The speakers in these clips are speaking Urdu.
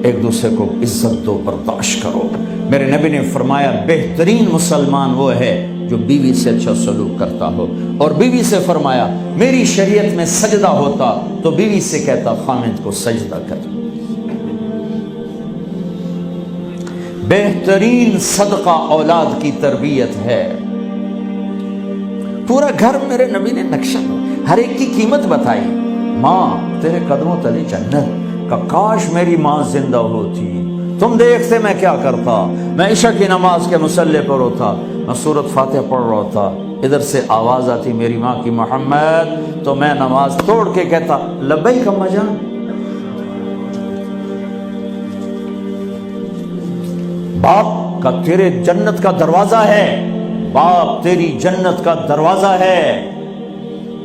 ایک دوسرے کو عزت دو، برداشت کرو۔ میرے نبی نے فرمایا بہترین مسلمان وہ ہے جو بیوی سے اچھا سلوک کرتا ہو، اور بیوی سے فرمایا میری شریعت میں سجدہ ہوتا تو بیوی سے کہتا خامد کو سجدہ کر۔ بہترین صدقہ اولاد کی تربیت ہے۔ پورا گھر میرے نبی نے نقشہ، ہر ایک کی قیمت بتائی۔ ماں تیرے قدموں تلے جنت، کا کاش میری ماں زندہ ہوتی، تم دیکھتے میں کیا کرتا، میں عشاء کی نماز کے مصلی پر ہوتا، میں سورۃ فاتحہ پڑھ رہا ہوتا، ادھر سے آواز آتی میری ماں کی محمد، تو میں نماز توڑ کے کہتا لبیک اماں جان۔ باپ کا تیرے جنت کا دروازہ ہے، باپ تیری جنت کا دروازہ ہے،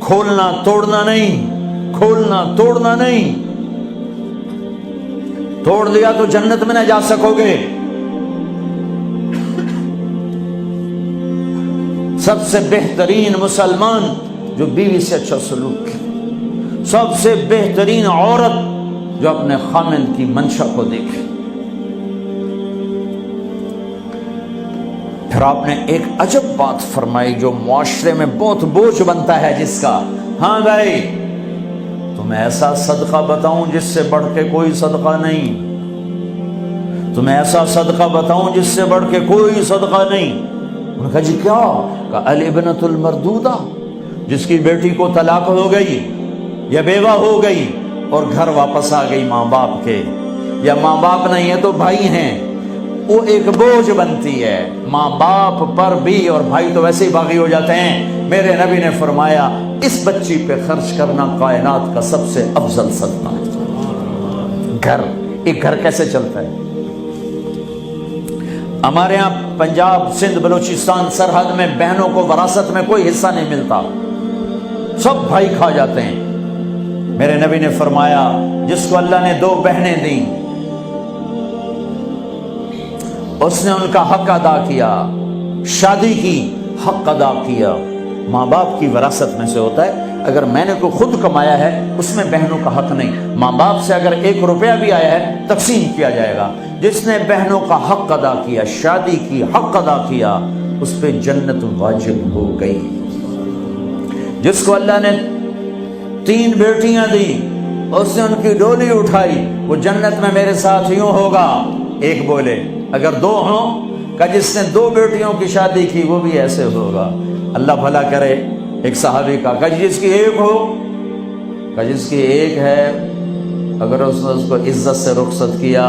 کھولنا توڑنا نہیں، کھولنا توڑنا نہیں، توڑ دیا تو جنت میں نہ جا سکو گے۔ سب سے بہترین مسلمان جو بیوی سے اچھا سلوک کرے، سب سے بہترین عورت جو اپنے خامند کی منشا کو دیکھے۔ پھر آپ نے ایک عجب بات فرمائی جو معاشرے میں بہت بوجھ بنتا ہے جس کا، ہاں بھائی تمہیں ایسا صدقہ بتاؤں جس سے بڑھ کے کوئی صدقہ نہیں، تمہیں ایسا صدقہ بتاؤں جس سے بڑھ کے کوئی صدقہ نہیں۔ انہوں نے کہا جی کیا؟ کہا الابنۃ المردودہ، جس کی بیٹی کو طلاق ہو گئی یا بیوہ ہو گئی اور گھر واپس آ گئی ماں باپ کے، یا ماں باپ نہیں ہے تو بھائی ہیں، وہ ایک بوجھ بنتی ہے ماں باپ پر بھی، اور بھائی تو ویسے ہی باغی ہو جاتے ہیں۔ میرے نبی نے فرمایا اس بچی پہ خرچ کرنا کائنات کا سب سے افضل صدقہ ہے۔ گھر، ایک گھر کیسے چلتا ہے؟ ہمارے ہاں پنجاب، سندھ، بلوچستان سرحد میں بہنوں کو وراثت میں کوئی حصہ نہیں ملتا، سب بھائی کھا جاتے ہیں۔ میرے نبی نے فرمایا جس کو اللہ نے 2 بہنیں دیں اس نے ان کا حق ادا کیا، شادی کی حق ادا کیا۔ ماں باپ کی وراثت میں سے ہوتا ہے، اگر میں نے کوئی خود کمایا ہے اس میں بہنوں کا حق نہیں، ماں باپ سے اگر 1 روپیہ بھی آیا ہے تقسیم کیا جائے گا۔ جس نے بہنوں کا حق ادا کیا، شادی کی حق ادا کیا، اس پہ جنت واجب ہو گئی۔ جس کو اللہ نے 3 بیٹیاں دی، اس نے ان کی ڈولی اٹھائی، وہ جنت میں میرے ساتھ یوں ہوگا۔ ایک بولے اگر 2 ہوں، کہ جس نے 2 بیٹیوں کی شادی کی وہ بھی ایسے ہوگا۔ اللہ بھلا کرے۔ ایک صحابی کا کہ جس کی 1 ہو، کہ جس کی 1 ہے، اگر اس نے اس کو عزت سے رخصت کیا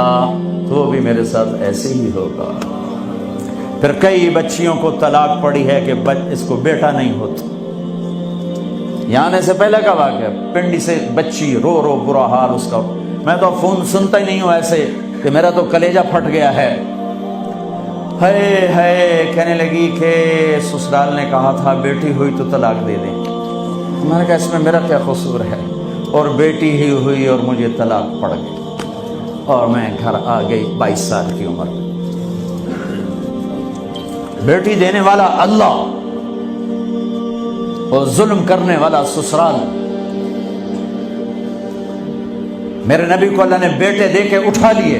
تو وہ بھی میرے ساتھ ایسے ہی ہوگا۔ پھر کئی بچیوں کو طلاق پڑی ہے کہ اس کو بیٹا نہیں ہوتا۔ یہاں آنے سے پہلے کا واقعہ، پنڈی سے بچی رو رو برا حال اس کا، میں تو فون سنتا ہی نہیں ہوں ایسے کہ میرا تو کلیجہ پھٹ گیا ہے۔ ہے کہنے لگی کہ سسرال نے کہا تھا بیٹی ہوئی تو طلاق دے دیں۔ میں نے کہا اس میں میرا کیا قصور ہے، اور بیٹی ہی ہوئی اور مجھے طلاق پڑ گئی، اور میں گھر آ گئی 22 سال کی عمر میں۔ بیٹی دینے والا اللہ اور ظلم کرنے والا سسرال۔ میرے نبی کو اللہ نے بیٹے دے کے اٹھا لیے،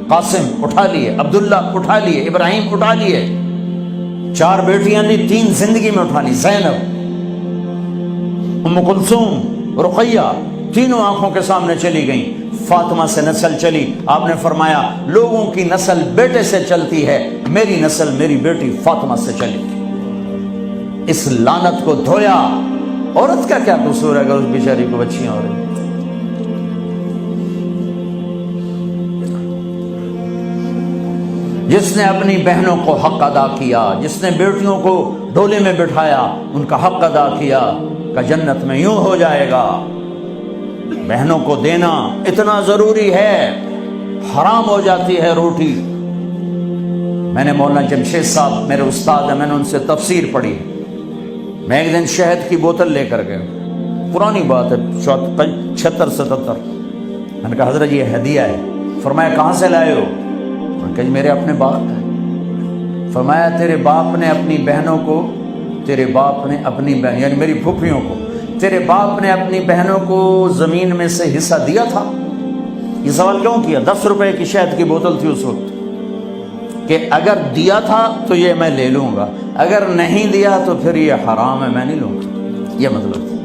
قاسم اٹھا لیے، عبداللہ اٹھا لیے، ابراہیم اٹھا لیے، 4 بیٹیاں دی، 3 زندگی میں اٹھا لی، زینب، ام کلثوم، رقیہ، تینوں آنکھوں کے سامنے چلی گئیں۔ فاطمہ سے نسل چلی، آپ نے فرمایا لوگوں کی نسل بیٹے سے چلتی ہے، میری نسل میری بیٹی فاطمہ سے چلی گئی۔ اس لعنت کو دھویا۔ عورت کا کیا قصور ہے اگر اس بیچاری کو بچیاں ہو رہی؟ جس نے اپنی بہنوں کو حق ادا کیا، جس نے بیٹیوں کو ڈولے میں بٹھایا، ان کا حق ادا کیا، کہ جنت میں یوں ہو جائے گا۔ بہنوں کو دینا اتنا ضروری ہے، حرام ہو جاتی ہے روٹی۔ میں نے مولانا جمشید صاحب میرے استاد ہیں، میں نے ان سے تفسیر پڑھی۔ میں ایک دن شہد کی بوتل لے کر گیا، پرانی بات ہے 76-77۔ میں نے کہا حضرت یہ ہدیہ ہے۔ فرمایا کہاں سے لائے ہو؟ کہ میرے اپنے باپ ہے۔ فرمایا تیرے باپ نے اپنی بہنوں کو، تیرے باپ نے اپنی بہن یعنی میری پھوپھیوں کو، تیرے باپ نے اپنی بہنوں کو زمین میں سے حصہ دیا تھا؟ یہ سوال کیوں کیا؟ 10 روپے کی شہد کی بوتل تھی اس وقت، کہ اگر دیا تھا تو یہ میں لے لوں گا، اگر نہیں دیا تو پھر یہ حرام ہے، میں نہیں لوں گا، یہ مطلب تھا۔